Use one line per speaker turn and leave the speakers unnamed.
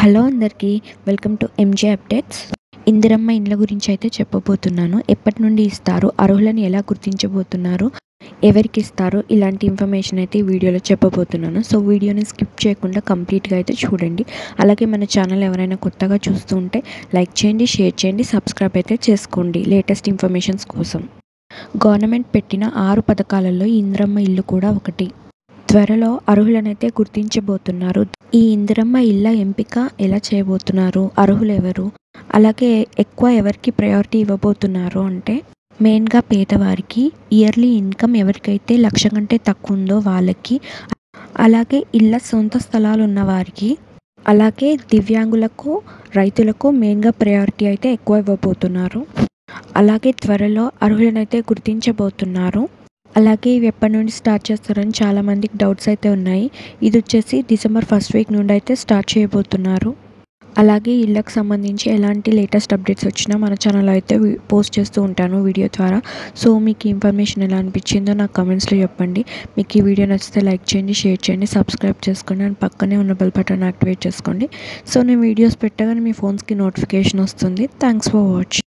Hello అందరికీ welcome to M J updates. Indiramma ఇండ్ల గురించి అయితే చెప్పబోతున్నాను. ఎప్పటి నుండి ఇస్తారు, అర్హులను ఎలా గుర్తించబోతున్నారు, ఎవరికి ఇస్తారు, ఇలాంటి ఇన్ఫర్మేషన్ అయితే ఈ వీడియోలో చెప్పబోతున్నాను. సో వీడియోని స్కిప్ చేయకుండా కంప్లీట్గా అయితే చూడండి. అలాగే మన ఛానల్ ఎవరైనా కొత్తగా చూస్తూ ఉంటే లైక్ చేయండి, షేర్ చేయండి, సబ్స్క్రైబ్ అయితే చేసుకోండి లేటెస్ట్ ఇన్ఫర్మేషన్స్ కోసం. గవర్నమెంట్ పెట్టిన 6 పథకాలలో ఈ ఇందిరమ్మ ఇల్లు కూడా ఒకటి. త్వరలో అర్హులనైతే గుర్తించబోతున్నారు. ఈ ఇందిరమ్మ ఇళ్ళ ఎంపిక ఎలా చేయబోతున్నారు, అర్హులు ఎవరు, అలాగే ఎక్కువ ఎవరికి ప్రయారిటీ ఇవ్వబోతున్నారు అంటే మెయిన్గా పేదవారికి, ఇయర్లీ ఇన్కమ్ ఎవరికైతే 1,00,000 కంటే తక్కువ ఉందో వాళ్ళకి, అలాగే ఇళ్ళ సొంత స్థలాలు ఉన్న వారికి, అలాగే దివ్యాంగులకు, రైతులకు మెయిన్గా ప్రయారిటీ అయితే ఎక్కువ ఇవ్వబోతున్నారు. అలాగే త్వరలో అర్హులనైతే గుర్తించబోతున్నారు. అలాగే ఇవి ఎప్పటి నుండి స్టార్ట్ చేస్తారని చాలామందికి డౌట్స్ అయితే ఉన్నాయి. ఇది వచ్చేసి డిసెంబర్ 1st వీక్ నుండి అయితే స్టార్ట్ చేయబోతున్నారు. అలాగే ఇళ్ళకు సంబంధించి ఎలాంటి లేటెస్ట్ అప్డేట్స్ వచ్చినా మన ఛానల్లో అయితే పోస్ట్ చేస్తూ ఉంటాను వీడియో ద్వారా. సో మీకు ఇన్ఫర్మేషన్ ఎలా అనిపించిందో నాకు కమెంట్స్లో చెప్పండి. మీకు ఈ వీడియో నచ్చితే లైక్ చేయండి, షేర్ చేయండి, సబ్స్క్రైబ్ చేసుకోండి అండ్ పక్కనే ఉన్న బెల్ బటన్ యాక్టివేట్ చేసుకోండి. సో నేను వీడియోస్ పెట్టగానే మీ ఫోన్స్కి నోటిఫికేషన్ వస్తుంది. Thanks for watching.